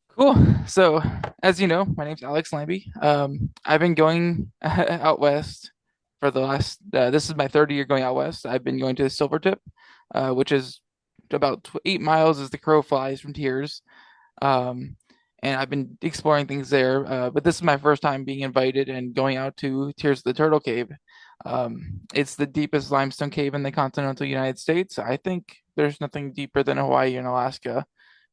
Cool. So, as you know, my name's Alex Lambie. I've been going out west for the last. This is my third year going out west. I've been going to Silvertip, which is about 8 miles as the crow flies from Tears. Um, and I've been exploring things there. But this is my first time being invited and going out to Tears of the Turtle Cave. It's the deepest limestone cave in the continental United States. I think there's nothing deeper than Hawaii and Alaska,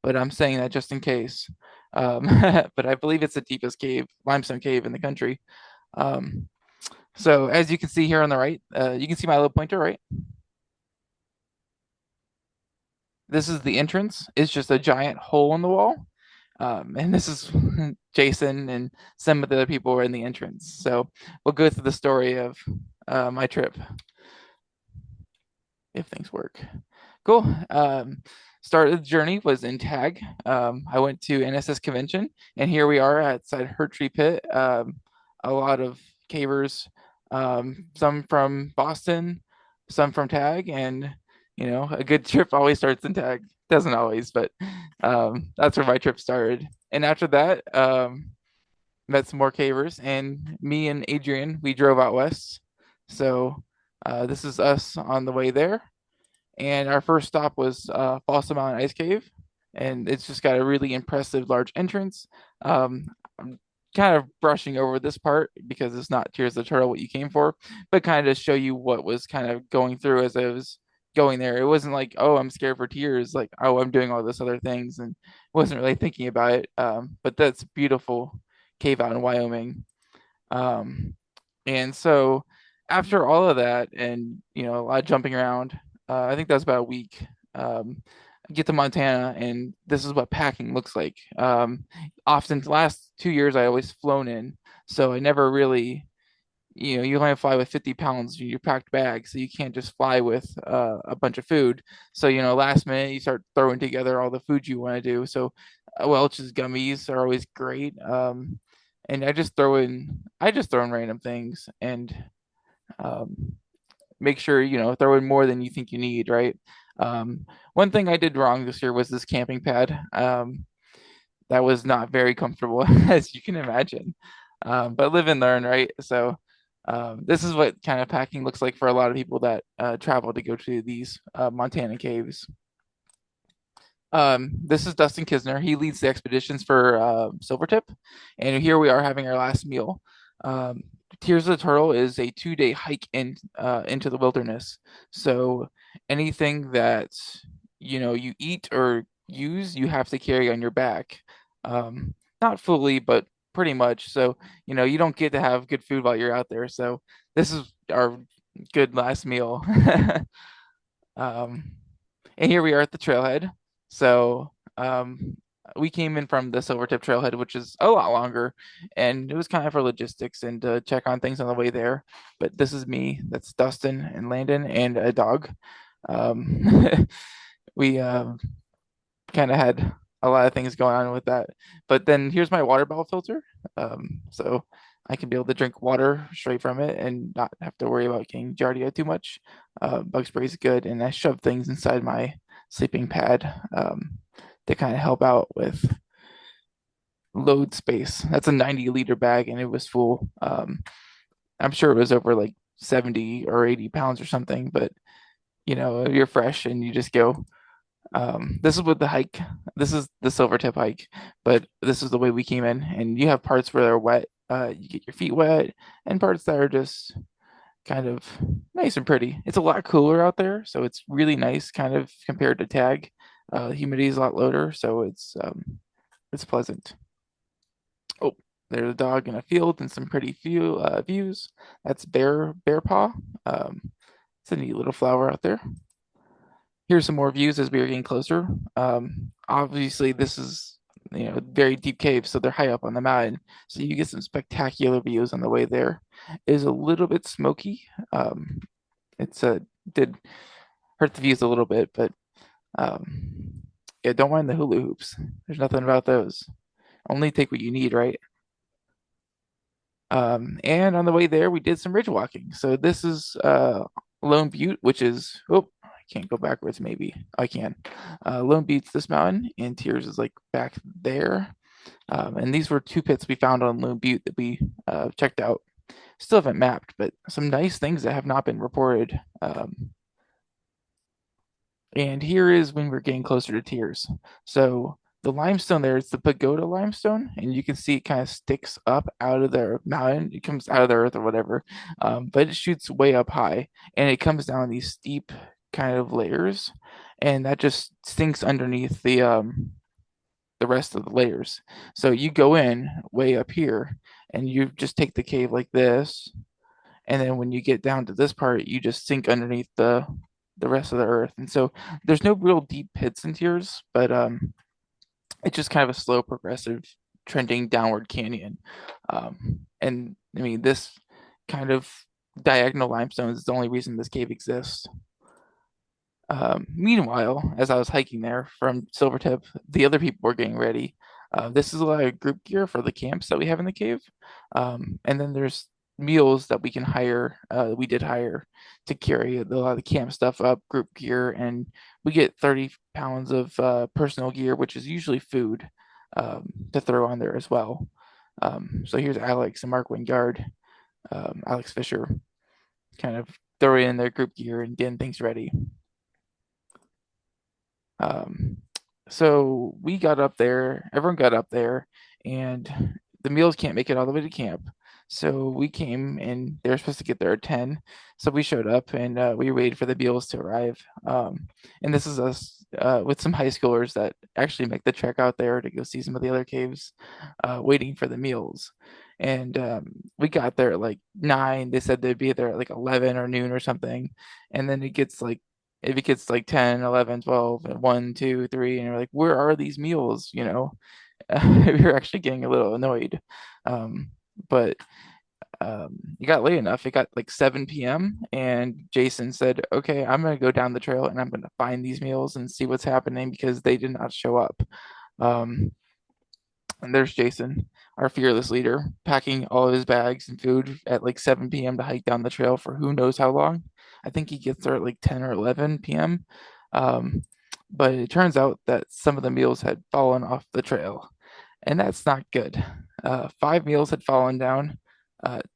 but I'm saying that just in case. Um, but I believe it's the deepest cave, limestone cave in the country. Um, so as you can see here on the right, you can see my little pointer, right? This is the entrance. It's just a giant hole in the wall. And this is Jason and some of the other people were in the entrance. So we'll go through the story of my trip if things work. Cool. Start of the journey was in Tag. I went to NSS convention, and here we are outside Hurt Tree Pit. A lot of cavers, some from Boston, some from Tag, and a good trip always starts in Tag. Doesn't always, but that's where my trip started. And after that, met some more cavers, and me and Adrian, we drove out west. So this is us on the way there. And our first stop was Fossil Mountain Ice Cave, and it's just got a really impressive large entrance. I'm kind of brushing over this part because it's not Tears of the Turtle what you came for, but kind of show you what was kind of going through as I was going there. It wasn't like, oh, I'm scared for tears, like, oh, I'm doing all this other things, and wasn't really thinking about it. But that's a beautiful cave out in Wyoming. Um, and so after all of that, and a lot of jumping around, I think that was about a week. I get to Montana, and this is what packing looks like. Often, the last 2 years, I always flown in, so I never really, you only fly with 50 pounds in your packed bag, so you can't just fly with a bunch of food. So, last minute, you start throwing together all the food you want to do. So, Welch's gummies are always great. And I just throw in random things and um, make sure, throw in more than you think you need, right? One thing I did wrong this year was this camping pad. That was not very comfortable, as you can imagine. But live and learn, right? So, this is what kind of packing looks like for a lot of people that travel to go to these Montana caves. This is Dustin Kisner. He leads the expeditions for Silvertip, and here we are having our last meal. Um, Tears of the Turtle is a 2-day hike into the wilderness. So anything that you eat or use, you have to carry on your back. Not fully, but pretty much. So you don't get to have good food while you're out there. So this is our good last meal. Um, and here we are at the trailhead. So we came in from the Silvertip trailhead, which is a lot longer, and it was kind of for logistics and to check on things on the way there. But this is me, that's Dustin and Landon, and a dog. Um, we kind of had a lot of things going on with that. But then here's my water bottle filter. So I can be able to drink water straight from it and not have to worry about getting giardia too much. Bug spray is good, and I shove things inside my sleeping pad to kind of help out with load space. That's a 90-liter bag, and it was full. I'm sure it was over like 70 or 80 pounds or something, but you're fresh and you just go. This is what the hike. This is the Silvertip hike, but this is the way we came in. And you have parts where they're wet. You get your feet wet, and parts that are just kind of nice and pretty. It's a lot cooler out there, so it's really nice, kind of compared to Tag. Humidity is a lot lower, so it's pleasant. Oh, there's a dog in a field and some pretty views. That's Bear Paw. It's a neat little flower out there. Here's some more views as we are getting closer. Obviously, this is very deep caves, so they're high up on the mountain, so you get some spectacular views on the way there. It is a little bit smoky. It's a did hurt the views a little bit, but yeah, don't mind the hula hoops. There's nothing about those. Only take what you need, right? And on the way there, we did some ridge walking. So this is Lone Butte, which is can't go backwards, maybe. I can. Lone Buttes this mountain, and Tears is like back there. And these were two pits we found on Lone Butte that we checked out. Still haven't mapped, but some nice things that have not been reported. And here is when we're getting closer to Tears. So the limestone there is the pagoda limestone, and you can see it kind of sticks up out of the mountain. It comes out of the earth or whatever, but it shoots way up high, and it comes down these steep kind of layers, and that just sinks underneath the rest of the layers. So you go in way up here, and you just take the cave like this, and then when you get down to this part, you just sink underneath the rest of the earth. And so there's no real deep pits in Tears, but it's just kind of a slow, progressive, trending downward canyon. And I mean, this kind of diagonal limestone is the only reason this cave exists. Meanwhile, as I was hiking there from Silvertip, the other people were getting ready. This is a lot of group gear for the camps that we have in the cave. And then there's mules that we can hire. We did hire to carry a lot of the camp stuff up, group gear, and we get 30 pounds of personal gear, which is usually food, to throw on there as well. So here's Alex and Mark Wingard, Alex Fisher, kind of throwing in their group gear and getting things ready. Um, so we got up there, everyone got up there, and the mules can't make it all the way to camp. So we came and they were supposed to get there at 10. So we showed up and we waited for the mules to arrive. And this is us with some high schoolers that actually make the trek out there to go see some of the other caves, waiting for the meals. And we got there at like 9. They said they'd be there at like 11 or noon or something. And then it gets like if it gets like 10, 11, 12, and 1, 2, 3, and you're like, where are these meals? We were actually getting a little annoyed. But it got late enough. It got like 7 p.m. and Jason said, okay, I'm going to go down the trail and I'm going to find these meals and see what's happening because they did not show up. Um, and there's Jason, our fearless leader, packing all of his bags and food at like 7 p.m. to hike down the trail for who knows how long. I think he gets there at like 10 or 11 p.m. Um, but it turns out that some of the meals had fallen off the trail, and that's not good. 5 meals had fallen down.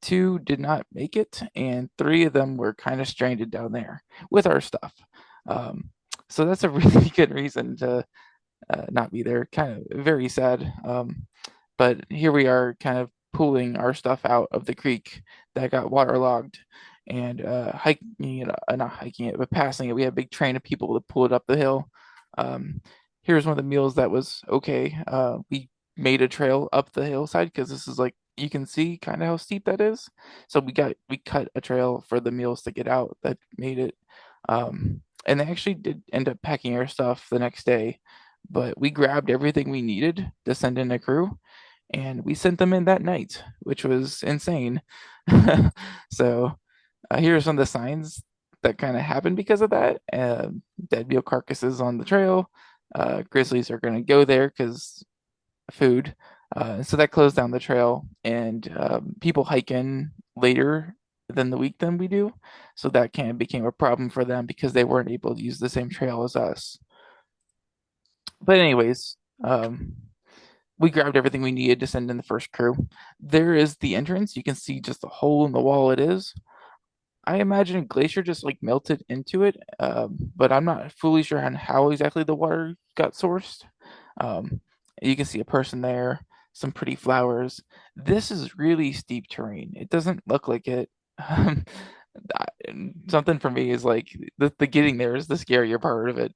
Two did not make it, and three of them were kind of stranded down there with our stuff. Um, so that's a really good reason to not be there. Kind of very sad. But here we are, kind of pulling our stuff out of the creek that got waterlogged, and hiking it, not hiking it, but passing it. We had a big train of people to pull it up the hill. Um, Here's one of the meals that was okay. We made a trail up the hillside because this is like you can see kind of how steep that is. So we cut a trail for the meals to get out that made it. And they actually did end up packing our stuff the next day, but we grabbed everything we needed to send in a crew, and we sent them in that night, which was insane. So here are some of the signs that kind of happened because of that. Dead mule carcasses on the trail. Grizzlies are going to go there because food. So that closed down the trail, and people hike in later than the week than we do. So that kind of became a problem for them because they weren't able to use the same trail as us. But anyways, we grabbed everything we needed to send in the first crew. There is the entrance. You can see just a hole in the wall it is. I imagine a glacier just like melted into it, but I'm not fully sure on how exactly the water got sourced. Um, you can see a person there, some pretty flowers. This is really steep terrain. It doesn't look like it. Um, Something for me is like the getting there is the scarier part of it.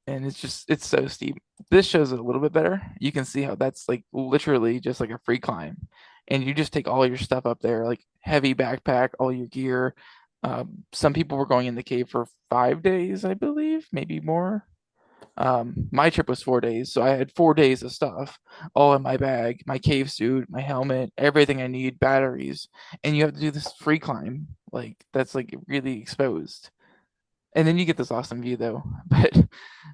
And it's so steep. This shows it a little bit better. You can see how that's like literally just like a free climb, and you just take all your stuff up there, like heavy backpack, all your gear. Some people were going in the cave for 5 days, I believe, maybe more. My trip was 4 days, so I had 4 days of stuff all in my bag, my cave suit, my helmet, everything I need, batteries, and you have to do this free climb, like that's like really exposed. And then you get this awesome view though, but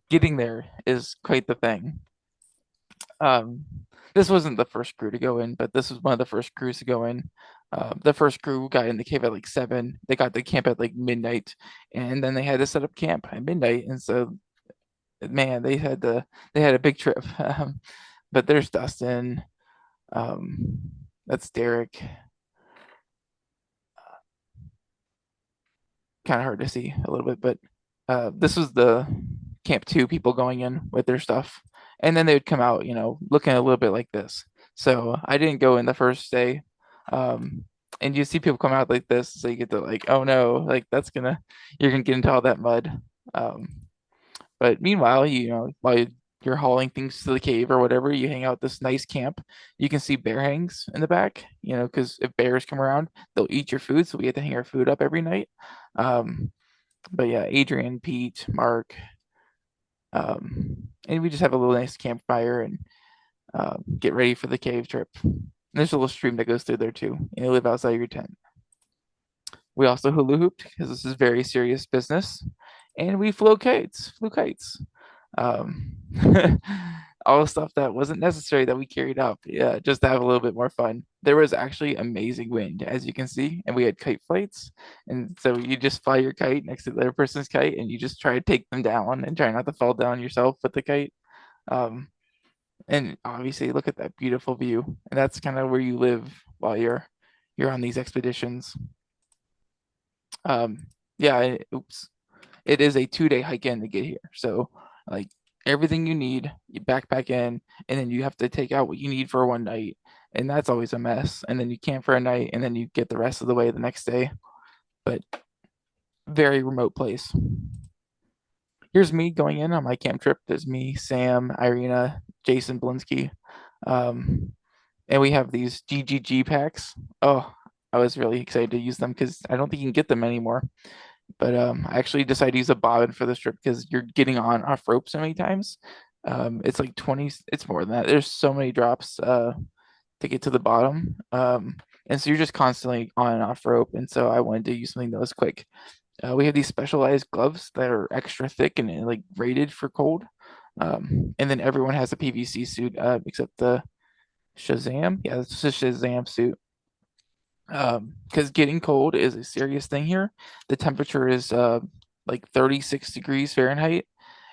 getting there is quite the thing. Um, This wasn't the first crew to go in, but this was one of the first crews to go in. The first crew got in the cave at like 7. They got the camp at like midnight, and then they had to set up camp at midnight. And so, man, they had a big trip. But there's Dustin. That's Derek. Kind of hard to see a little bit, but this was the camp 2 people going in with their stuff, and then they would come out, looking a little bit like this. So I didn't go in the first day, and you see people come out like this, so you get to like, oh no, like you're gonna get into all that mud. Um, but meanwhile, while you're hauling things to the cave or whatever, you hang out this nice camp. You can see bear hangs in the back, because if bears come around, they'll eat your food, so we have to hang our food up every night. Um, but yeah, Adrian, Pete, Mark, and we just have a little nice campfire and get ready for the cave trip. And there's a little stream that goes through there too. You live outside your tent. We also hula hooped because this is very serious business, and we flew kites. Um, all the stuff that wasn't necessary that we carried up, yeah, just to have a little bit more fun. There was actually amazing wind, as you can see, and we had kite flights, and so you just fly your kite next to the other person's kite, and you just try to take them down and try not to fall down yourself with the kite. Um, and obviously, look at that beautiful view, and that's kind of where you live while you're on these expeditions. Um, yeah, oops. It is a 2-day hike in to get here. So, like everything you need, you backpack in, and then you have to take out what you need for one night, and that's always a mess. And then you camp for a night, and then you get the rest of the way the next day. But very remote place. Here's me going in on my camp trip. There's me, Sam, Irina, Jason Blinsky, um, and we have these DGG packs. Oh, I was really excited to use them because I don't think you can get them anymore. But I actually decided to use a bobbin for this trip because you're getting on off rope so many times. It's like 20, it's more than that. There's so many drops to get to the bottom. And so you're just constantly on and off rope. And so I wanted to use something that was quick. We have these specialized gloves that are extra thick and like rated for cold. And then everyone has a PVC suit except the Shazam. Yeah, it's a Shazam suit. Because getting cold is a serious thing here. The temperature is like 36 degrees Fahrenheit.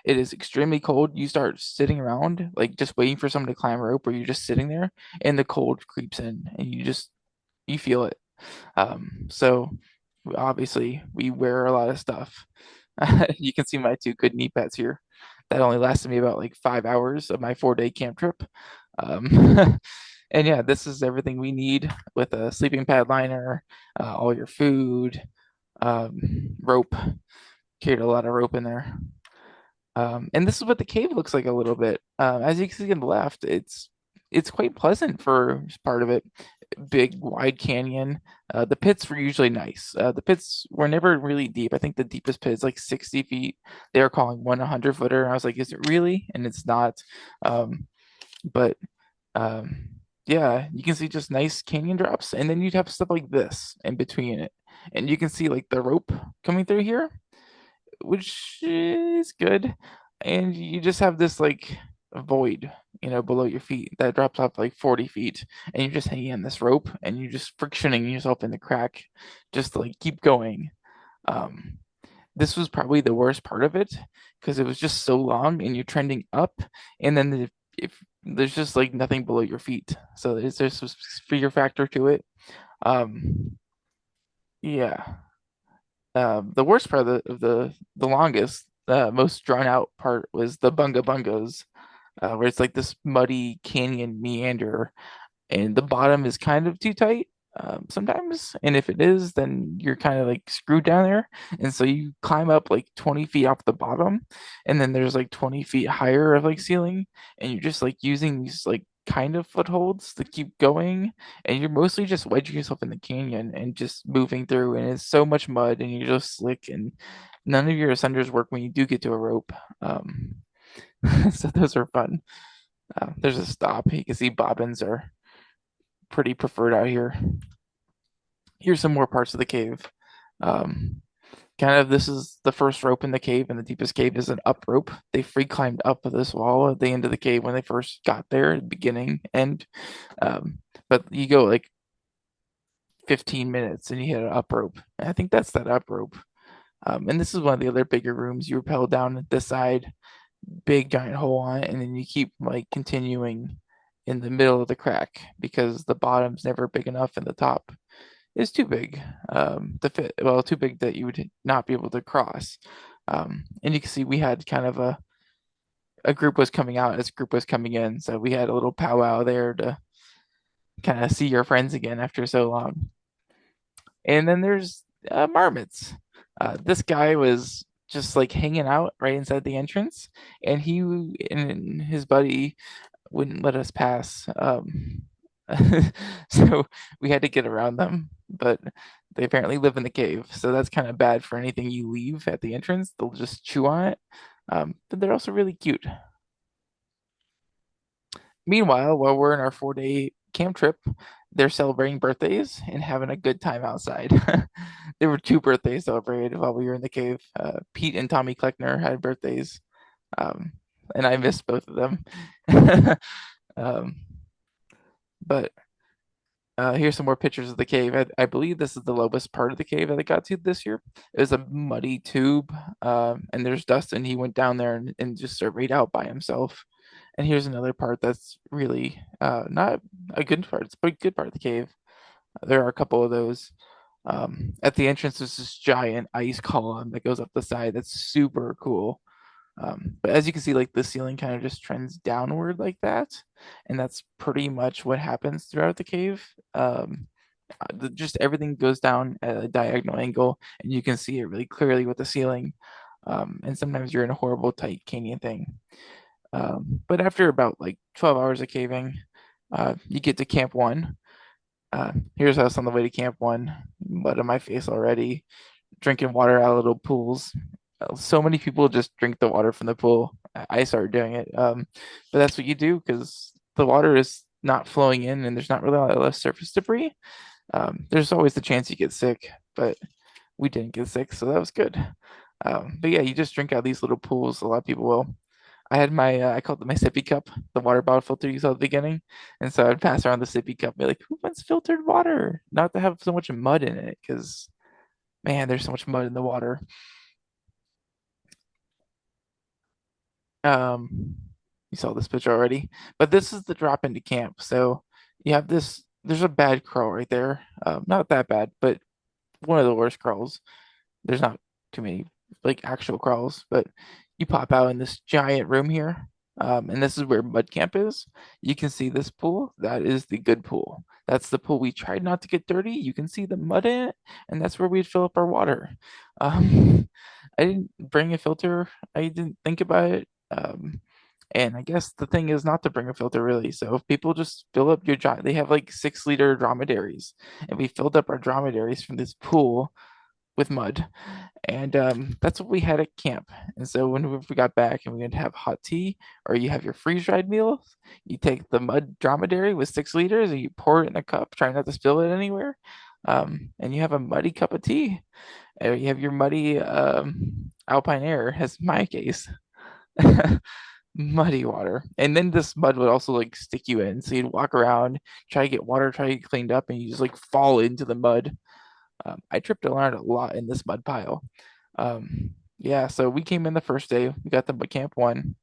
It is extremely cold. You start sitting around, like just waiting for someone to climb a rope, or you're just sitting there, and the cold creeps in, and you feel it. So obviously we wear a lot of stuff. You can see my 2 good knee pads here. That only lasted me about like 5 hours of my 4-day camp trip. Um, and yeah, this is everything we need with a sleeping pad liner, all your food, rope. Carried a lot of rope in there. And this is what the cave looks like a little bit. As you can see on the left, it's quite pleasant for part of it. Big, wide canyon. The pits were usually nice. The pits were never really deep. I think the deepest pit is like 60 feet. They are calling one 100-footer. And I was like, is it really? And it's not. But um, yeah, you can see just nice canyon drops, and then you'd have stuff like this in between it, and you can see like the rope coming through here, which is good. And you just have this like void, below your feet that drops off like 40 feet, and you're just hanging on this rope, and you're just frictioning yourself in the crack, just to like keep going. Um, this was probably the worst part of it because it was just so long and you're trending up, and then if there's just like nothing below your feet, so there's a fear factor to it. Um, yeah. The worst part of the longest, most drawn out part was the bunga bungos, where it's like this muddy canyon meander and the bottom is kind of too tight sometimes. And if it is, then you're kind of like screwed down there. And so you climb up like 20 feet off the bottom, and then there's like 20 feet higher of like ceiling, and you're just like using these like kind of footholds to keep going. And you're mostly just wedging yourself in the canyon and just moving through. And it's so much mud, and you're just slick, and none of your ascenders work when you do get to a rope. So those are fun. There's a stop. You can see bobbins are pretty preferred out here. Here's some more parts of the cave. Um, kind of this is the first rope in the cave, and the deepest cave is an up rope. They free climbed up this wall at the end of the cave when they first got there, at the beginning, and um, but you go like 15 minutes and you hit an up rope. And I think that's that up rope. And this is one of the other bigger rooms. You rappel down this side, big giant hole on it, and then you keep like continuing in the middle of the crack because the bottom's never big enough and the top is too big to fit. Well, too big that you would not be able to cross. And you can see we had kind of a group was coming out as a group was coming in, so we had a little powwow there to kind of see your friends again after so long. And then there's marmots. This guy was just like hanging out right inside the entrance, and he and his buddy wouldn't let us pass. So we had to get around them, but they apparently live in the cave, so that's kind of bad for anything you leave at the entrance. They'll just chew on it. But they're also really cute. Meanwhile, while we're in our 4 day camp trip, they're celebrating birthdays and having a good time outside. There were two birthdays celebrated while we were in the cave. Pete and Tommy Kleckner had birthdays, um, and I missed both of them. um, but here's some more pictures of the cave. I believe this is the lowest part of the cave that I got to this year. It was a muddy tube, and there's Dustin. He went down there and just surveyed out by himself. And here's another part that's really not a good part. It's a pretty good part of the cave. There are a couple of those. At the entrance, there's this giant ice column that goes up the side. That's super cool. But as you can see, like the ceiling kind of just trends downward like that, and that's pretty much what happens throughout the cave. Just everything goes down at a diagonal angle, and you can see it really clearly with the ceiling. And sometimes you're in a horrible tight canyon thing. But after about like 12 hours of caving, you get to Camp One. Here's us on the way to Camp One. Mud on my face already. Drinking water out of little pools. So many people just drink the water from the pool. I started doing it. But that's what you do because the water is not flowing in and there's not really a lot of surface debris. There's always the chance you get sick, but we didn't get sick, so that was good. But yeah, you just drink out of these little pools. A lot of people will. I had my I called it my sippy cup, the water bottle filter you saw at the beginning, and so I'd pass around the sippy cup, and be like, "Who wants filtered water? Not to have so much mud in it, because man, there's so much mud in the water." Um, you saw this picture already, but this is the drop into camp. So you have this. There's a bad crawl right there. Not that bad, but one of the worst crawls. There's not too many like actual crawls, but you pop out in this giant room here. And this is where mud camp is. You can see this pool. That is the good pool. That's the pool we tried not to get dirty. You can see the mud in it, and that's where we'd fill up our water. I didn't bring a filter. I didn't think about it. And I guess the thing is not to bring a filter really. So if people just fill up they have like 6 liter dromedaries, and we filled up our dromedaries from this pool with mud. And that's what we had at camp. And so when we got back and we would have hot tea or you have your freeze dried meals, you take the mud dromedary with 6 liters and you pour it in a cup, try not to spill it anywhere. And you have a muddy cup of tea. Or you have your muddy Alpine Air, as my case. Muddy water. And then this mud would also like stick you in. So you'd walk around, try to get water, try to get cleaned up, and you just like fall into the mud. I tripped and learned a lot in this mud pile. Yeah, so we came in the first day. We got them at Camp One.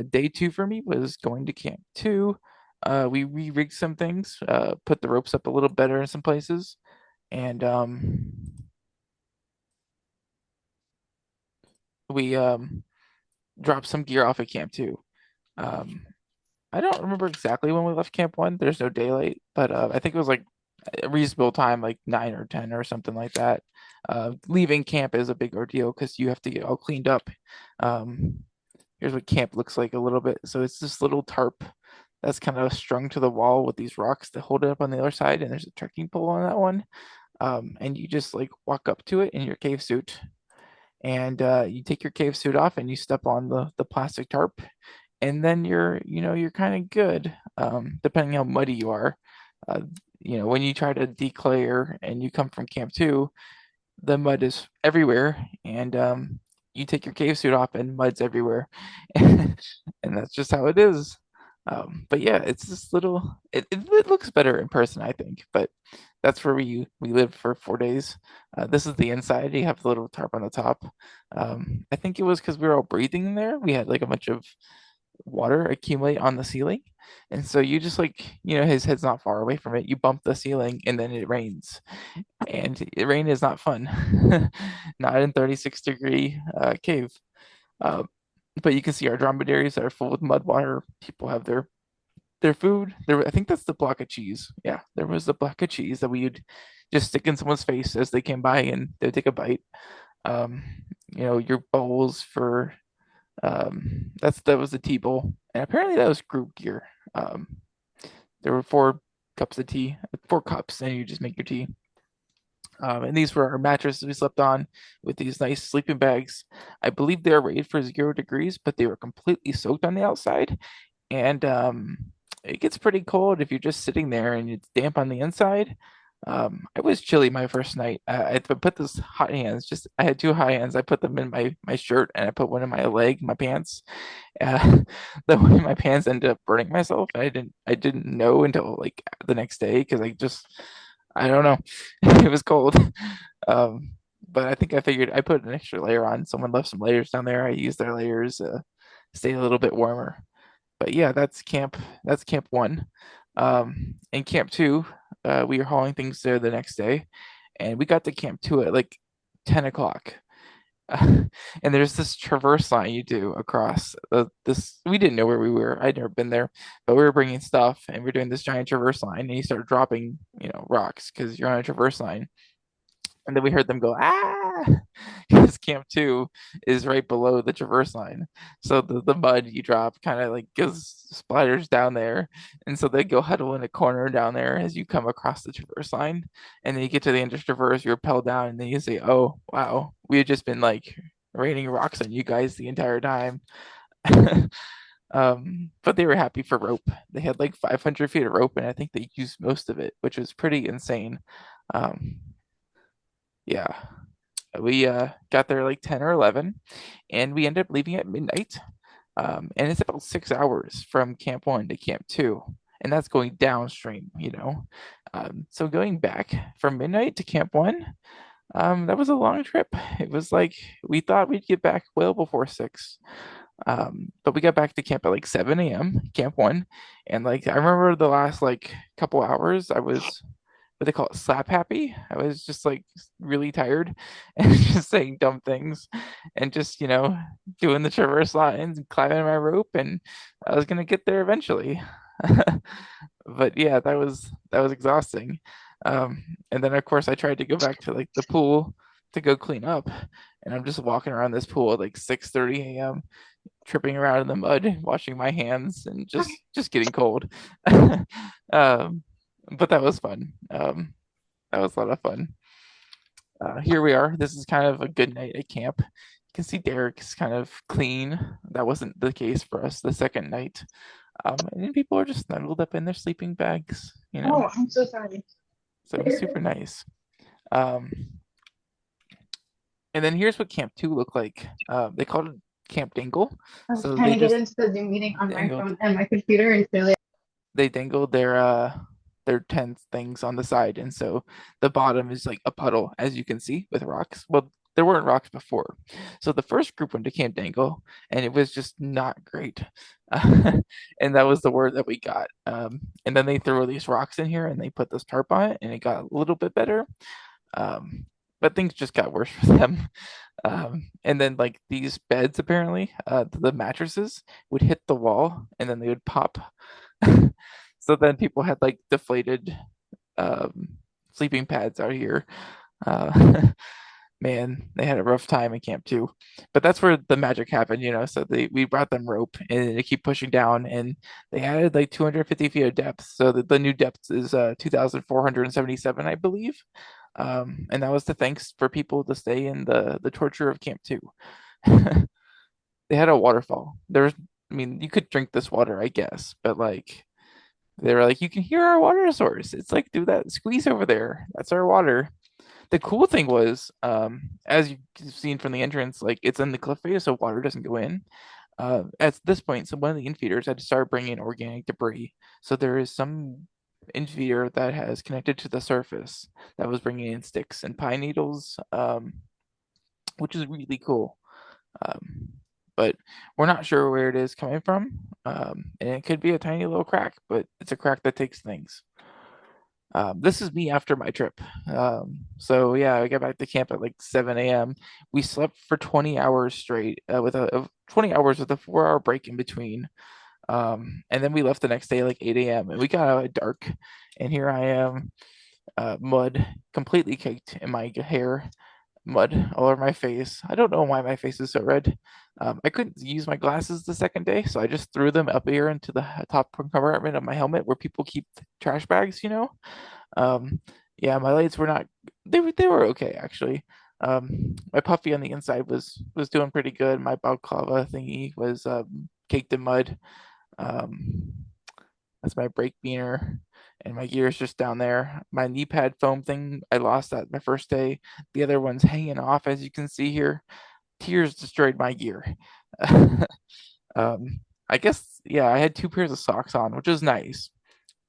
Day two for me was going to Camp Two. We re-rigged some things, put the ropes up a little better in some places, and we dropped some gear off at Camp Two. Um, I don't remember exactly when we left Camp One. There's no daylight, but I think it was like a reasonable time, like 9 or 10 or something like that. Leaving camp is a big ordeal because you have to get all cleaned up. Um, Here's what camp looks like a little bit. So it's this little tarp that's kind of strung to the wall with these rocks to hold it up on the other side, and there's a trekking pole on that one. And you just like walk up to it in your cave suit, and you take your cave suit off and you step on the plastic tarp, and then you're kind of good, depending how muddy you are. Uh, when you try to declare and you come from camp two, the mud is everywhere, and you take your cave suit off, and mud's everywhere, and that's just how it is. But yeah, it's this little. It looks better in person, I think. But that's where we lived for 4 days. This is the inside. You have the little tarp on the top. I think it was because we were all breathing in there. We had like a bunch of water accumulate on the ceiling. And so you just like, his head's not far away from it. You bump the ceiling and then it rains. And rain is not fun. Not in 36-degree cave. Uh, but you can see our dromedaries that are full with mud water. People have their food. I think that's the block of cheese. Yeah, there was the block of cheese that we would just stick in someone's face as they came by and they'd take a bite. Um, your bowls for that was the tea bowl, and apparently that was group gear. There were 4 cups of tea, 4 cups, and you just make your tea. And these were our mattresses we slept on with these nice sleeping bags. I believe they were rated for 0 degrees, but they were completely soaked on the outside. And it gets pretty cold if you're just sitting there and it's damp on the inside. It was chilly my first night. I put this hot hands, just I had 2 hot hands. I put them in my shirt and I put one in my leg, my pants. Uh, the way my pants ended up burning myself, I didn't know until like the next day because I don't know. It was cold. Um, but I think I figured I put an extra layer on. Someone left some layers down there. I used their layers, stay a little bit warmer. But yeah, that's camp 1. In camp 2, we were hauling things there the next day, and we got to camp 2 at like 10 o'clock. And there's this traverse line you do across this. We didn't know where we were. I'd never been there, but we were bringing stuff, and we're doing this giant traverse line, and you start dropping, rocks because you're on a traverse line. And then we heard them go, ah, because camp 2 is right below the traverse line. So the mud you drop kind of like goes splatters down there. And so they go huddle in a corner down there as you come across the traverse line. And then you get to the end of traverse, you rappel down, and then you say, oh, wow, we had just been like raining rocks on you guys the entire time. But they were happy for rope. They had like 500 feet of rope, and I think they used most of it, which was pretty insane. Um, yeah. We got there like 10 or 11, and we ended up leaving at midnight. And it's about 6 hours from camp 1 to camp 2, and that's going downstream. So going back from midnight to camp 1, that was a long trip. It was like we thought we'd get back well before 6. But we got back to camp at like 7 a.m., camp 1, and like I remember the last like couple hours, I was what they call it, slap happy. I was just like really tired and just saying dumb things and just, doing the traverse lines and climbing my rope, and I was gonna get there eventually. But yeah, that was exhausting. And then of course I tried to go back to like the pool to go clean up, and I'm just walking around this pool at like 6:30 a.m., tripping around in the mud, washing my hands, and just getting cold. Um, but that was fun. That was a lot of fun. Here we are. This is kind of a good night at camp. You can see Derek's kind of clean. That wasn't the case for us the second night. And then people are just snuggled up in their sleeping bags. Oh, I'm so sorry. So it was super nice. Um, and then here's what Camp 2 looked like. They called it Camp Dingle. I was So trying they to get just into the Zoom meeting on my dangled phone and my computer and clearly. they dangled their tent things on the side, and so the bottom is like a puddle, as you can see, with rocks. Well, there weren't rocks before, so the first group went to Camp Dangle, and it was just not great. And that was the word that we got. And then they threw these rocks in here, and they put this tarp on it, and it got a little bit better. Um, but things just got worse for them. And then like these beds, apparently, the mattresses would hit the wall, and then they would pop. So then people had like deflated um, sleeping pads out here. Uh, man, they had a rough time in camp 2, but that's where the magic happened. So we brought them rope and they keep pushing down, and they added like 250 feet of depth. So the new depth is 2,477, I believe. And that was the thanks for people to stay in the torture of camp 2. They had a waterfall. I mean, you could drink this water, I guess, but like they were like, you can hear our water source. It's like, do that squeeze over there. That's our water. The cool thing was, as you've seen from the entrance, like it's in the cliff face, so water doesn't go in. At this point, so one of the infeeders had to start bringing organic debris. So there is some infeeder that has connected to the surface that was bringing in sticks and pine needles, which is really cool. Um, but we're not sure where it is coming from. And it could be a tiny little crack, but it's a crack that takes things. This is me after my trip. So yeah, I got back to camp at like 7 a.m. We slept for 20 hours straight, with a 20 hours with a 4 hour break in between. And then we left the next day like 8 a.m. and we got out at dark. And here I am, mud completely caked in my hair, mud all over my face. I don't know why my face is so red. I couldn't use my glasses the second day, so I just threw them up here into the top compartment of my helmet where people keep trash bags, you know. Yeah, my lights were not. They were okay actually. My puffy on the inside was doing pretty good. My balaclava thingy was caked in mud. Um, that's my brake beaner, and my gear is just down there. My knee pad foam thing, I lost that my first day. The other one's hanging off, as you can see here. Tears destroyed my gear. um, I guess, yeah, I had two pairs of socks on, which was nice,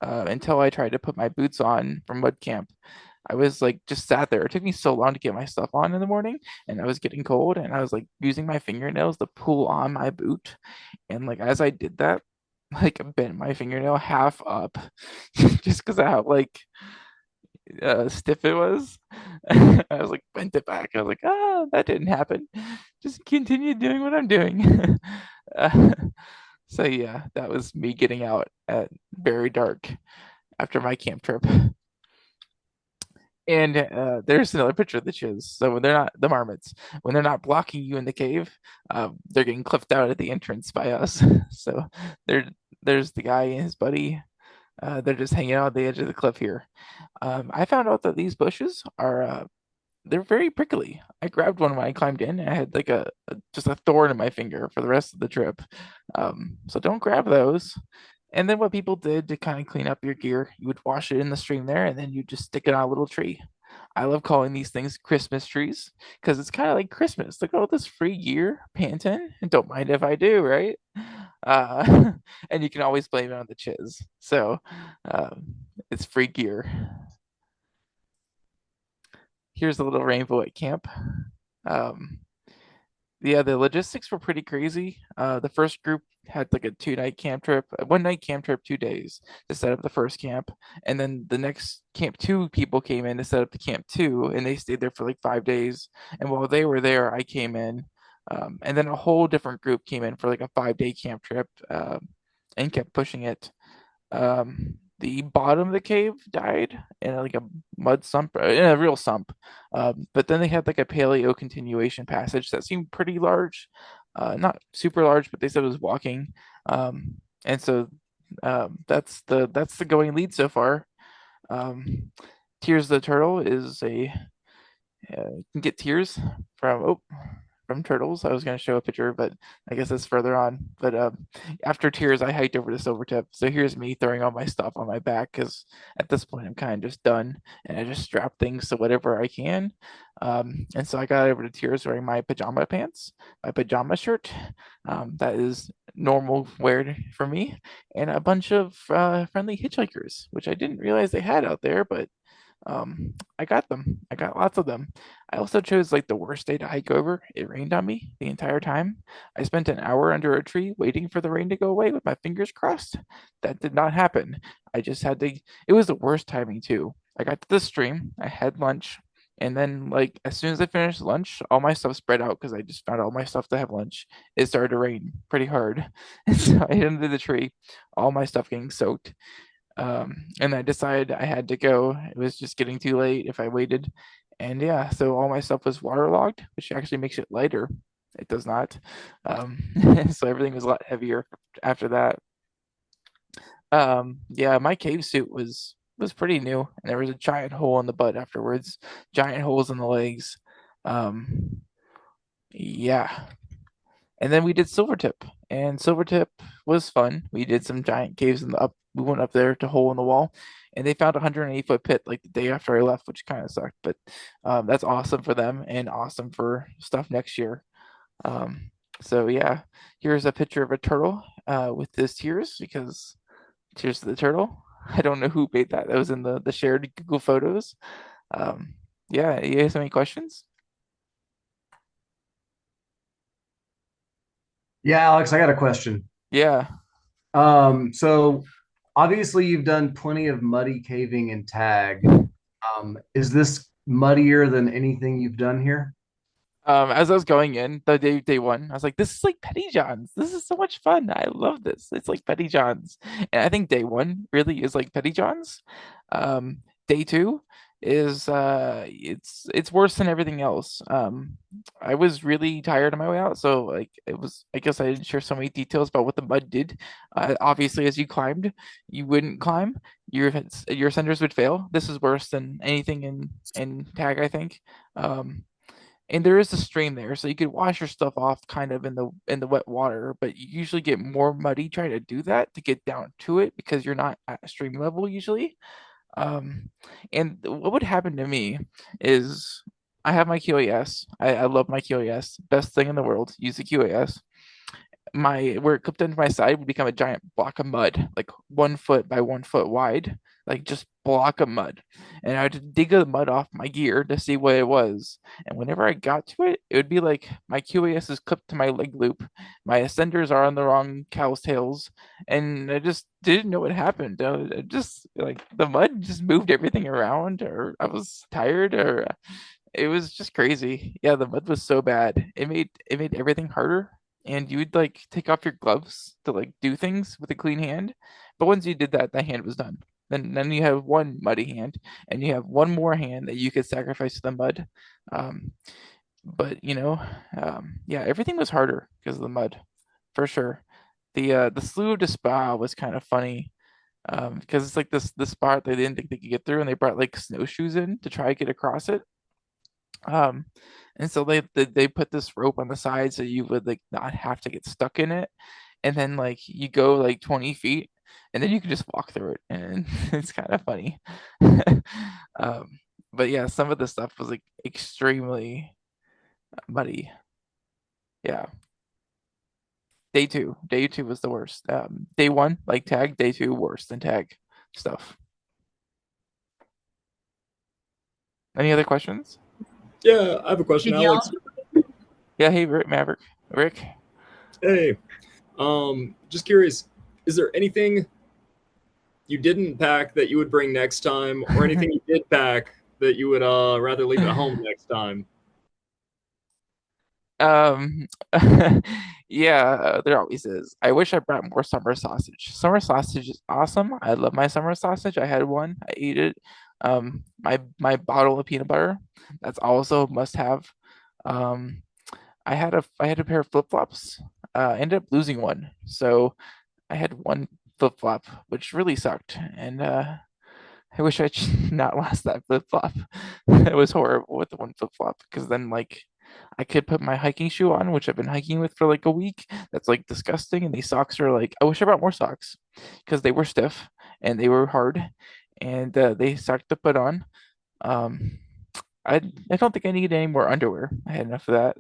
until I tried to put my boots on from mud camp. I was like just sat there. It took me so long to get my stuff on in the morning, and I was getting cold, and I was like using my fingernails to pull on my boot. And like as I did that, like I bent my fingernail half up just because of how like stiff it was. I was like bent it back. I was like, ah, that didn't happen. Just continue doing what I'm doing. uh, so yeah, that was me getting out at very dark after my camp trip. And there's another picture of the chiz. So when they're not the marmots, when they're not blocking you in the cave, they're getting clipped out at the entrance by us. So there, there's the guy and his buddy. They're just hanging out at the edge of the cliff here. I found out that these bushes are they're very prickly. I grabbed one when I climbed in, and I had like just a thorn in my finger for the rest of the trip. So don't grab those. And then what people did to kind of clean up your gear, you would wash it in the stream there, and then you just stick it on a little tree. I love calling these things Christmas trees because it's kind of like Christmas. Look at all this free gear, Panton, and don't mind if I do, right? And you can always blame it on the chiz. So um, it's free gear. Here's a little rainbow at camp. Um, yeah, the logistics were pretty crazy. The first group had like a 2 night camp trip, a 1 night camp trip, 2 days to set up the first camp, and then the next camp two people came in to set up the camp two, and they stayed there for like 5 days. And while they were there, I came in, and then a whole different group came in for like a 5 day camp trip, and kept pushing it. The bottom of the cave died in like a mud sump, in a real sump. But then they had like a paleo continuation passage that seemed pretty large, not super large, but they said it was walking. And so that's the going lead so far. Um, Tears the Turtle is a you can get tears from turtles. I was going to show a picture, but I guess that's further on. But after tears, I hiked over to Silvertip. So here's me throwing all my stuff on my back because at this point I'm kind of just done, and I just strap things to whatever I can. And so I got over to tears wearing my pajama pants, my pajama shirt. That is normal wear for me, and a bunch of friendly hitchhikers, which I didn't realize they had out there, but I got them. I got lots of them. I also chose like the worst day to hike over. It rained on me the entire time. I spent an hour under a tree waiting for the rain to go away with my fingers crossed. That did not happen. I just had to, it was the worst timing too. I got to the stream, I had lunch, and then like as soon as I finished lunch, all my stuff spread out because I just found all my stuff to have lunch. It started to rain pretty hard. And so I hit under the tree, all my stuff getting soaked. And I decided I had to go. It was just getting too late if I waited. And yeah, so all my stuff was waterlogged, which actually makes it lighter. It does not. Um, so everything was a lot heavier after that. Yeah, my cave suit was pretty new, and there was a giant hole in the butt afterwards, giant holes in the legs. Yeah, and then we did Silvertip, And Silvertip was fun. We did some giant caves in the up. We went up there to hole in the wall, and they found a 180-foot pit like the day after I left, which kind of sucked. But that's awesome for them and awesome for stuff next year. Um, so yeah, here's a picture of a turtle with his tears because tears to the turtle. I don't know who made that. That was in the shared Google Photos. Um, yeah, you guys have any questions? Yeah, Alex, I got a question. Yeah. So obviously you've done plenty of muddy caving and tag. Is this muddier than anything you've done here? As I was going in the day one, I was like, "This is like Petty John's. This is so much fun. I love this. It's like Petty John's." And I think day one really is like Petty John's. Um, Day two is it's worse than everything else. I was really tired on my way out, so like it was. I guess I didn't share so many details about what the mud did. Obviously, as you climbed, you wouldn't climb. Your senders would fail. This is worse than anything in tag, I think. Um, and there is a stream there, so you could wash your stuff off kind of in the wet water, but you usually get more muddy trying to do that to get down to it because you're not at stream level usually. Um, and what would happen to me is I have my QAS. I love my QAS. Best thing in the world. Use the QAS. My where it clipped into my side would become a giant block of mud, like 1 foot by 1 foot wide, like just block of mud. And I had to dig the mud off my gear to see what it was. And whenever I got to it, it would be like my QAS is clipped to my leg loop, my ascenders are on the wrong cow's tails, and I just didn't know what happened. I just like the mud just moved everything around, or I was tired, or it was just crazy. Yeah, the mud was so bad. It made everything harder. And you would like take off your gloves to like do things with a clean hand. But once you did that, that hand was done. Then you have one muddy hand, and you have one more hand that you could sacrifice to the mud. Um, but yeah, everything was harder because of the mud, for sure. The Slough de Spa was kind of funny because it's like this spot they didn't think they could get through, and they brought like snowshoes in to try to get across it. Um, and so they put this rope on the side so you would like not have to get stuck in it. And then like you go like 20 feet and then you can just walk through it and it's kind of funny. Um, but yeah, some of the stuff was like extremely muddy. Yeah. Day two was the worst. Day one, like tag, day two, worse than tag stuff. Any other questions? Yeah, I have a question, Did y'all? Alex. Yeah, hey, Maverick. Rick. Hey, just curious, is there anything you didn't pack that you would bring next time, or anything you did pack that you would rather leave at home next time? Um, yeah, there always is. I wish I brought more summer sausage. Summer sausage is awesome. I love my summer sausage. I had one. I ate it. My bottle of peanut butter. That's also a must have. Um, I had a pair of flip-flops. Ended up losing one, so I had one flip-flop, which really sucked. And I wish I not lost that flip flop. It was horrible with the one flip flop because then like I could put my hiking shoe on, which I've been hiking with for like a week. That's like disgusting. And these socks are like I wish I brought more socks because they were stiff and they were hard and they sucked to put on. Um, I I don't think I need any more underwear. I had enough of that.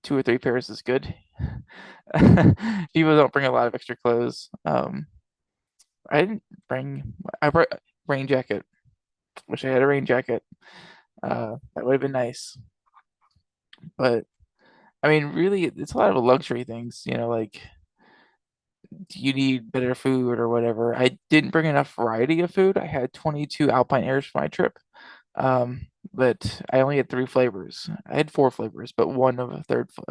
2 or 3 pairs is good. People don't bring a lot of extra clothes. I didn't bring. I brought rain jacket. Wish I had a rain jacket. That would have been nice. But I mean, really, it's a lot of luxury things. Like do you need better food or whatever. I didn't bring enough variety of food. I had 22 Alpine Airs for my trip. But I only had 3 flavors. I had 4 flavors, but one of a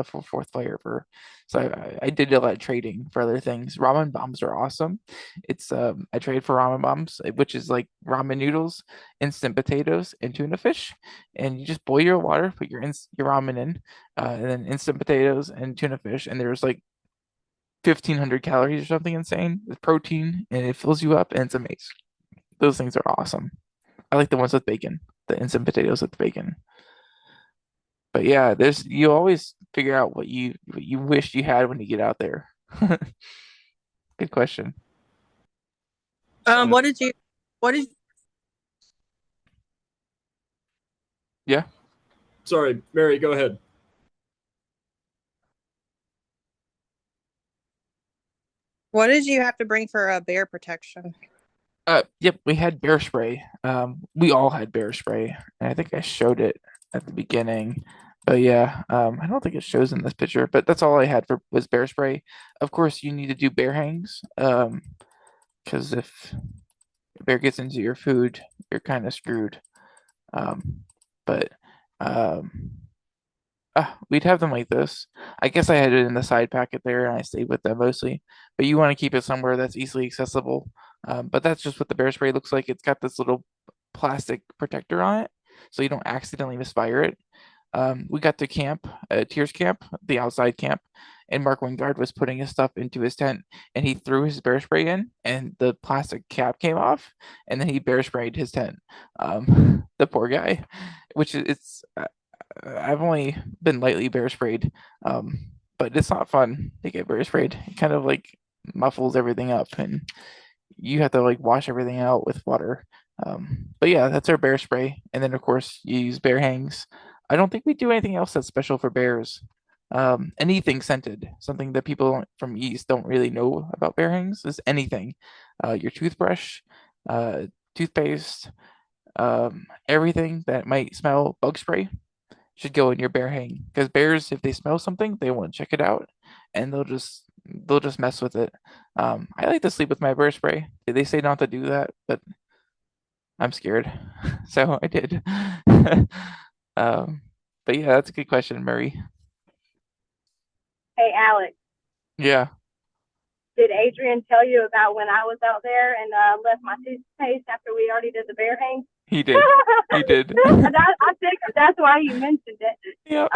fourth flavor. So I did a lot of trading for other things. Ramen bombs are awesome. It's I trade for ramen bombs, which is like ramen noodles, instant potatoes, and tuna fish. And you just boil your water, put your ramen in, and then instant potatoes and tuna fish. And there's like 1,500 calories or something insane with protein, and it fills you up, and it's amazing. Those things are awesome. I like the ones with bacon, the instant potatoes with bacon. But yeah, there's you always figure out what you wish you had when you get out there. Good question. So, What did you what did Yeah. sorry, Mary, go ahead. what did you have to bring for bear protection? Yep, we had bear spray. We all had bear spray, and I think I showed it at the beginning. But yeah, I don't think it shows in this picture, but that's all I had for was bear spray. Of course, you need to do bear hangs, because if a bear gets into your food, you're kind of screwed. But um, we'd have them like this. I guess I had it in the side packet there, and I stayed with them mostly. But you want to keep it somewhere that's easily accessible. But that's just what the bear spray looks like. It's got this little plastic protector on it, so you don't accidentally misfire it. We got to camp, Tears Camp, the outside camp, and Mark Wingard was putting his stuff into his tent, and he threw his bear spray in, and the plastic cap came off, and then he bear sprayed his tent. The poor guy, which is it's I've only been lightly bear sprayed, but it's not fun to get bear sprayed. It kind of like muffles everything up, and you have to like wash everything out with water. But yeah, that's our bear spray, and then of course you use bear hangs. I don't think we do anything else that's special for bears. Anything scented, something that people from East don't really know about bear hangs is anything. Your toothbrush, uh, toothpaste, everything that might smell bug spray should go in your bear hang because bears, if they smell something, they want to check it out, and they'll just mess with it. I like to sleep with my bear spray. They say not to do that, but I'm scared, so I did. Um, but yeah, that's a good question, Murray. Hey, Alex, Yeah, did Adrian tell you about when I was out there and left my toothpaste after we already did the bear hang? he did. He did. I think that's why you mentioned it. Yeah.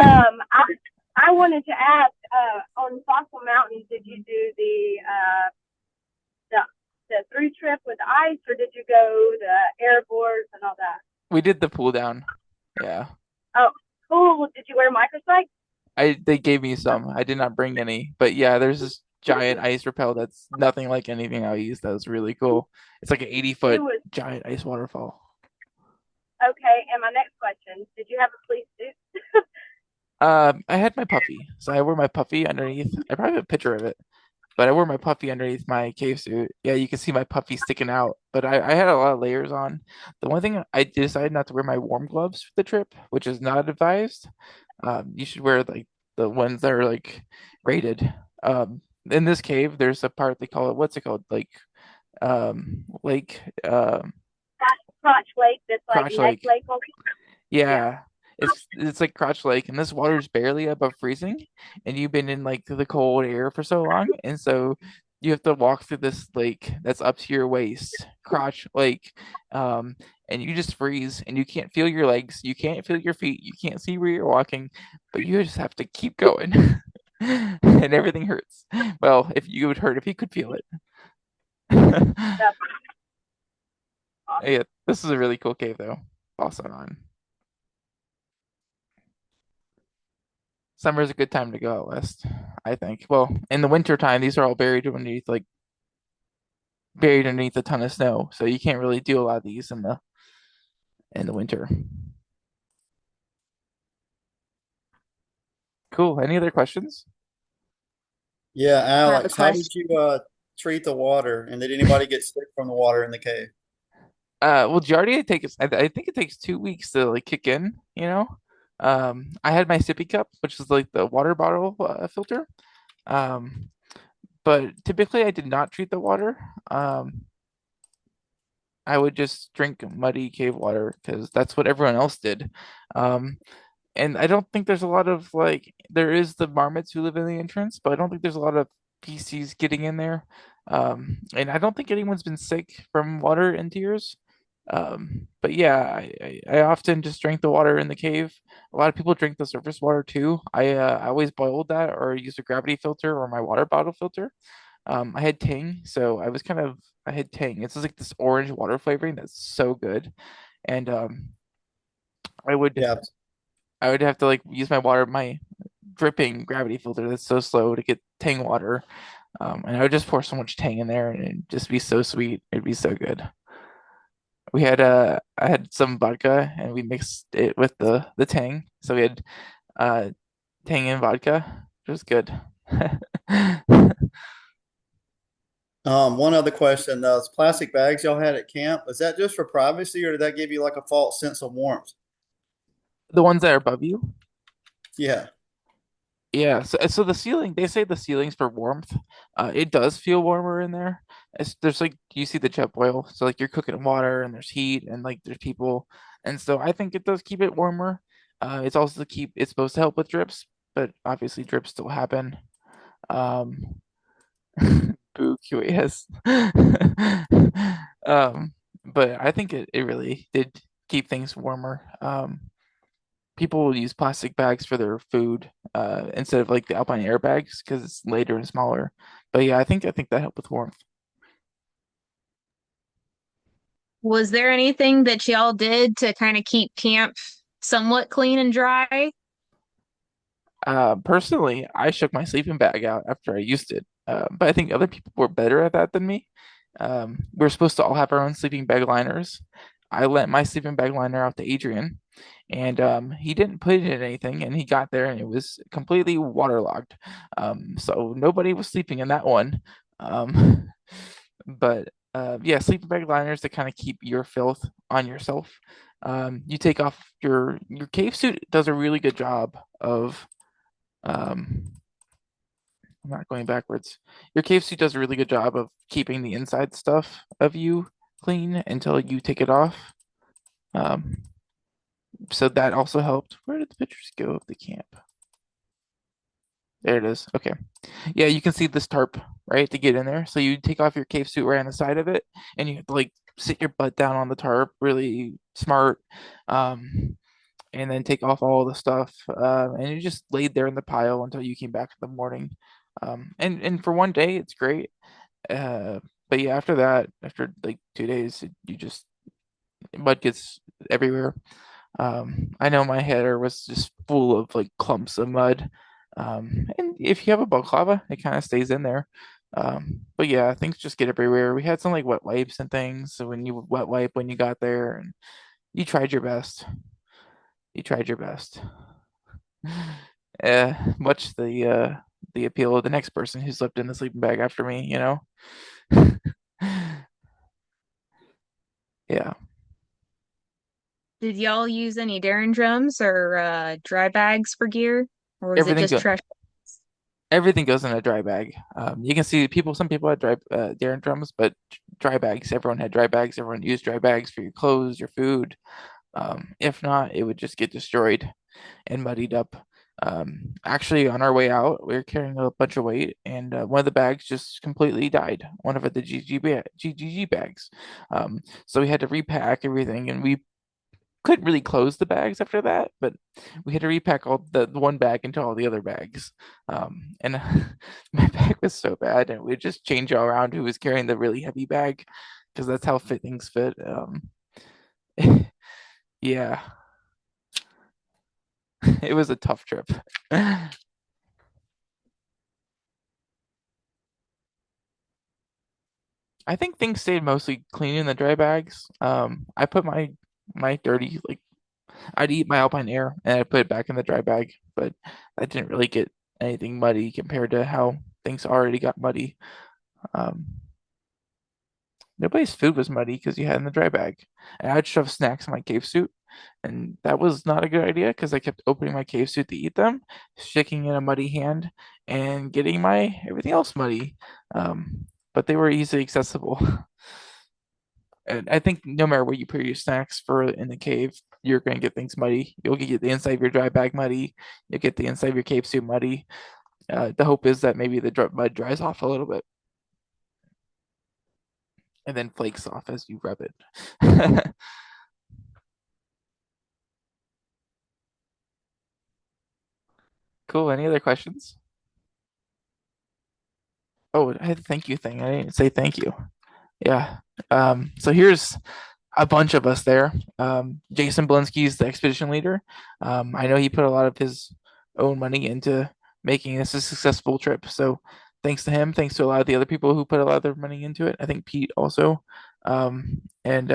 I wanted to ask, on Fossil Mountain, did you do the the through trip with ice, or did you go the airboards and all that? We did the pull down. Yeah. Oh, cool. Did you wear microspikes? They gave me some. I did not bring any, but yeah, there's this giant ice repel that's nothing like anything I used. That was really cool. It's like an 80-foot It was giant ice waterfall. okay. And my next question: did you have a police suit? I had my puffy, so I wore my puffy underneath. I probably have a picture of it, but I wore my puffy underneath my cave suit. Yeah, you can see my puffy sticking out, but I had a lot of layers on. The one thing I decided not to wear my warm gloves for the trip, which is not advised. You should wear like the ones that are like rated. In this cave, there's a part they call it, what's it called? Lake, Crotch Lake, that's like Crotch neck Lake. lake. Yeah. Yeah, it's like Crotch Lake, and this water is barely above freezing, and you've been in like the cold air for so long, and so you have to walk through this lake that's up to your waist, Crotch Lake, um, and you just freeze, and you can't feel your legs, you can't feel your feet, you can't see where you're walking, but you just have to keep going, and everything hurts. Well, if you would hurt if you could feel it. That's awesome. Yeah, this is a really cool cave though. Awesome on. Summer is a good time to go out west, I think. Well, in the winter time, these are all buried underneath a ton of snow, so you can't really do a lot of these in the winter. Cool. Any other questions? Yeah, I have a Alex, how did question. you treat the water? And did anybody get sick from the water in the cave? Well, Giardia takes I think it takes 2 weeks to like kick in, you know. I had my sippy cup, which is like the water bottle filter. Um, but typically I did not treat the water. I would just drink muddy cave water because that's what everyone else did. Um, and I don't think there's a lot of like there is the marmots who live in the entrance, but I don't think there's a lot of PCs getting in there. And I don't think anyone's been sick from water in tears. But yeah, I often just drink the water in the cave. A lot of people drink the surface water too. I always boiled that or used a gravity filter or my water bottle filter. I had Tang, so I had Tang. It's just like this orange water flavoring that's so good. And I would Yeah, I would have to like use my water my dripping gravity filter that's so slow to get tang water. And I would just pour so much tang in there and it'd just be so sweet. It'd be so good. I had some vodka and we mixed it with the tang. So we had uh tang and vodka. It was good. One other question: those plastic bags y'all had at camp, was that just for privacy, or did that give you like a false sense of warmth? The ones that are above you. Yeah. Yeah, so the ceiling, they say the ceiling's for warmth. It does feel warmer in there. There's like you see the jet boil, so like you're cooking water and there's heat and like there's people, and so I think it does keep it warmer. It's also to keep it's supposed to help with drips, but obviously drips still happen. Um, boo QAS. Um, but I think it really did keep things warmer. People will use plastic bags for their food instead of like the Alpine Air bags because it's lighter and smaller. But yeah, I think that helped with warmth. Was there anything that y'all did to kind of keep camp somewhat clean and dry? Personally, I shook my sleeping bag out after I used it, but I think other people were better at that than me. We're supposed to all have our own sleeping bag liners. I lent my sleeping bag liner out to Adrian, and he didn't put it in anything, and he got there and it was completely waterlogged. So nobody was sleeping in that one. Um, but yeah, sleeping bag liners to kind of keep your filth on yourself. You take off your cave suit does a really good job of um, I'm not going backwards. Your cave suit does a really good job of keeping the inside stuff of you clean until you take it off. Um, so that also helped. Where did the pictures go of the camp? There it is. Okay. Yeah, you can see this tarp, right, to get in there. So you take off your cave suit right on the side of it, and you have to like sit your butt down on the tarp, really smart. And then take off all the stuff, and you just laid there in the pile until you came back in the morning. And for one day, it's great. Uh, but yeah, after that, after like 2 days, you just mud gets everywhere. I know my header was just full of like clumps of mud. And if you have a balaclava, it kind of stays in there. But yeah, things just get everywhere. We had some like wet wipes and things. So when you wet wipe when you got there, and you tried your best. You tried your best. Much the appeal of the next person who slept in the sleeping bag after me, you know? Yeah. Did y'all use any Darren drums or dry bags for gear? Or was it Everything just go trash? everything goes in a dry bag. You can see some people had dry Darren drums, but dry bags. Everyone had dry bags. Everyone used dry bags for your clothes, your food. If not, it would just get destroyed and muddied up. Actually, on our way out, we were carrying a bunch of weight, and one of the bags just completely died. One of the GGG bags. So we had to repack everything, and we couldn't really close the bags after that, but we had to repack all the one bag into all the other bags. And my bag was so bad, and we'd just change all around who was carrying the really heavy bag, because that's how things fit. Yeah, it was a tough trip. I think things stayed mostly clean in the dry bags. I put my dirty like I'd eat my Alpine Air and I put it back in the dry bag, but I didn't really get anything muddy compared to how things already got muddy. Um, Nobody's food was muddy because you had in the dry bag. And I'd shove snacks in my cave suit, and that was not a good idea because I kept opening my cave suit to eat them, shaking in a muddy hand, and getting my everything else muddy. But they were easily accessible. And I think no matter what you put your snacks for in the cave, you're going to get things muddy. You'll get the inside of your dry bag muddy. You'll get the inside of your cave suit muddy. The hope is that maybe the mud dries off a little bit and then flakes off as you rub it. Cool. Any other questions? Oh, I had a thank you thing. I didn't say thank you. Yeah. So here's a bunch of us there. Jason Blinsky's the expedition leader. I know he put a lot of his own money into making this a successful trip. So thanks to him, thanks to a lot of the other people who put a lot of their money into it. I think Pete also. And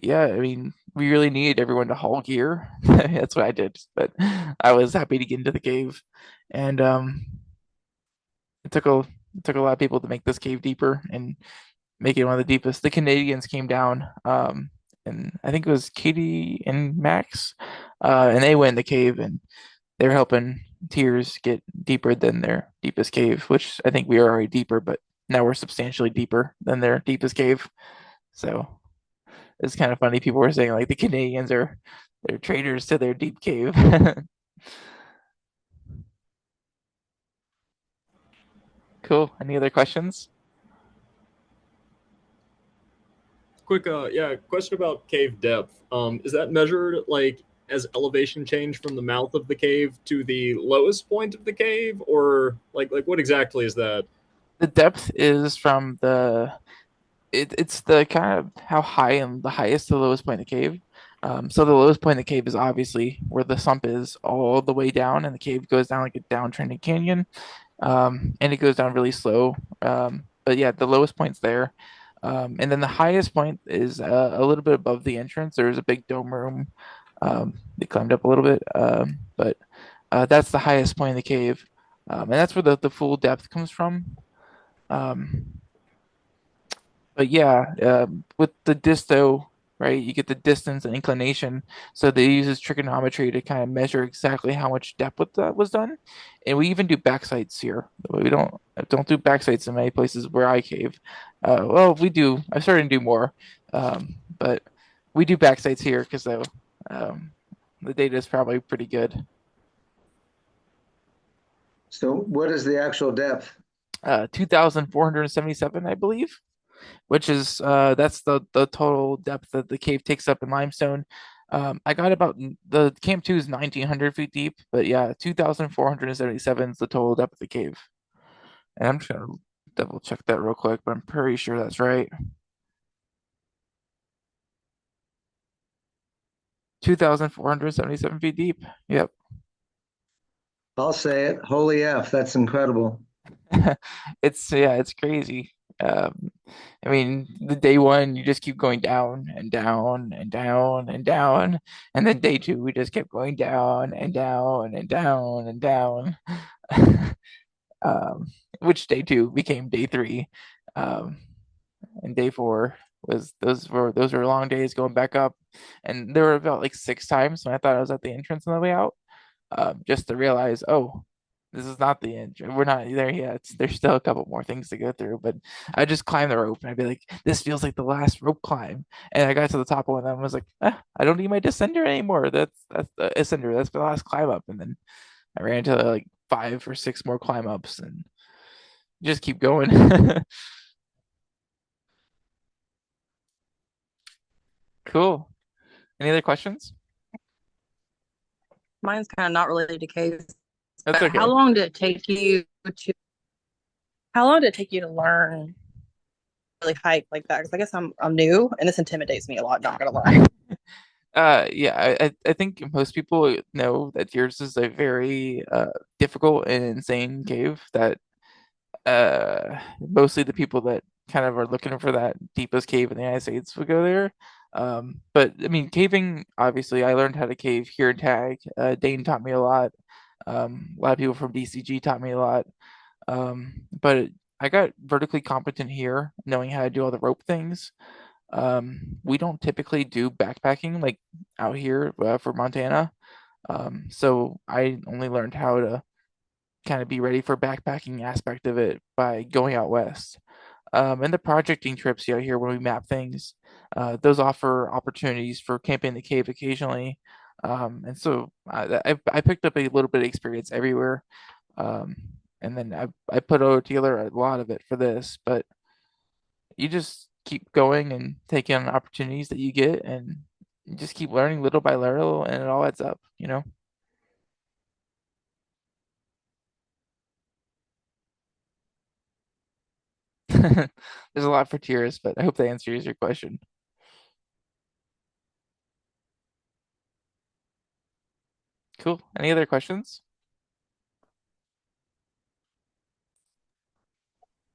yeah, I mean, we really needed everyone to haul gear. That's what I did, but I was happy to get into the cave, and it took a lot of people to make this cave deeper and make it one of the deepest. The Canadians came down, and I think it was Katie and Max, and they went in the cave and they were helping Tears get deeper than their deepest cave, which I think we are already deeper, but now we're substantially deeper than their deepest cave. So it's kind of funny. People were saying like the Canadians are they're traitors to their deep cave. Cool. Any other questions? Quick, yeah, question about cave depth. Is that measured like as elevation change from the mouth of the cave to the lowest point of the cave, or like what exactly is that? The depth is from it's the kind of how high and the highest to the lowest point of the cave. So the lowest point of the cave is obviously where the sump is all the way down, and the cave goes down like a downtrending canyon. And it goes down really slow. But yeah, the lowest point's there. And then the highest point is a little bit above the entrance. There's a big dome room. They climbed up a little bit, but that's the highest point in the cave, and that's where the full depth comes from. Um, but yeah, with the disto, right, you get the distance and inclination. So they uses trigonometry to kind of measure exactly how much depth that was done. And we even do backsites here. We don't do backsites in many places where I cave. Well, we do. I'm starting to do more, but we do backsites here because the data is probably pretty good. So what is the actual depth? 2,477, I believe, which is that's the total depth that the cave takes up in limestone. I got about the camp two is 1,900 feet deep, but yeah, 2,477 is the total depth of the cave. And I'm just gonna double check that real quick, but I'm pretty sure that's right. 2,477 feet deep. Yep. I'll say it. Holy F, that's incredible. It's yeah, it's crazy. Um, I mean, the day one you just keep going down and down and down and down, and then day two we just kept going down and down and down and down. Um, which day two became day three, um, and day four was those were long days going back up, and there were about like six times when I thought I was at the entrance on the way out, just to realize, oh, this is not the end. We're not there yet. There's still a couple more things to go through, but I just climb the rope and I'd be like, this feels like the last rope climb. And I got to the top of one of them and was like, I don't need my descender anymore. That's the ascender. That's the last climb up. And then I ran into like five or six more climb ups and just keep going. Cool. Any other questions? Mine's kind of not related to caves, That's but okay. how long did it take you to learn really hike like that? Because I guess I'm new and this intimidates me a lot, not gonna lie. Yeah, I think most people know that yours is a very difficult and insane cave that mostly the people that kind of are looking for that deepest cave in the United States would go there. But I mean, caving, obviously, I learned how to cave here in Tag. Dane taught me a lot. A lot of people from DCG taught me a lot. But I got vertically competent here, knowing how to do all the rope things. We don't typically do backpacking like out here for Montana. So I only learned how to kind of be ready for backpacking aspect of it by going out west. And the projecting trips out here when we map things, those offer opportunities for camping in the cave occasionally. And so I picked up a little bit of experience everywhere. Um, and then I put together a lot of it for this, but you just keep going and taking on opportunities that you get and you just keep learning little by little and it all adds up, you know? There's a lot for tears, but I hope that answers your question. Cool. Any other questions?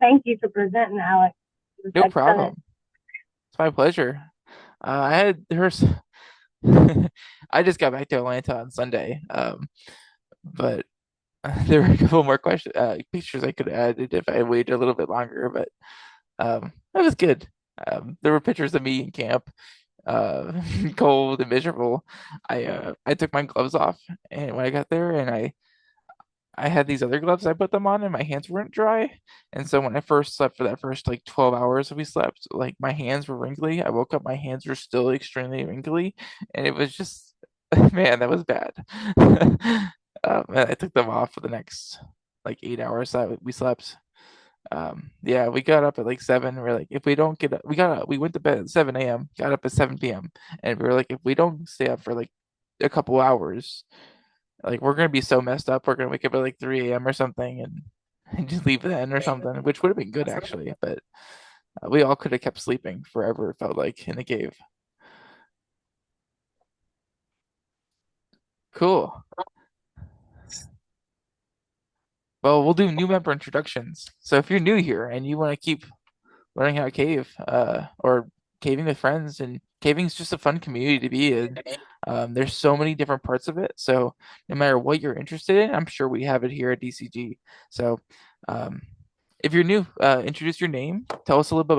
Thank you for presenting, Alex. It was No excellent. problem. It's my pleasure. I had there's I just got back to Atlanta on Sunday, but there were a couple more pictures I could have added if I waited a little bit longer, but that was good. There were pictures of me in camp, uh, cold and miserable. I took my gloves off, and when I got there, and I had these other gloves, I put them on, and my hands weren't dry. And so when I first slept for that first like 12 hours we slept, like my hands were wrinkly. I woke up, my hands were still extremely wrinkly, and it was just, man, that was bad. And I took them off for the next like 8 hours that we slept. Yeah, we got up at like 7. We're like, if we don't get up, we went to bed at 7 a.m., got up at 7 p.m. And we were like, if we don't stay up for like a couple hours, like we're gonna be so messed up. We're gonna wake up at like 3 a.m. or something and just leave then or something, which would have been good actually. But we all could have kept sleeping forever, it felt like, in the cave. Cool. Well, we'll do new member introductions. So if you're new here and you want to keep learning how to cave, or caving with friends, and caving is just a fun community to be in. There's so many different parts of it. So no matter what you're interested in, I'm sure we have it here at DCG. So if you're new, introduce your name, tell us a little bit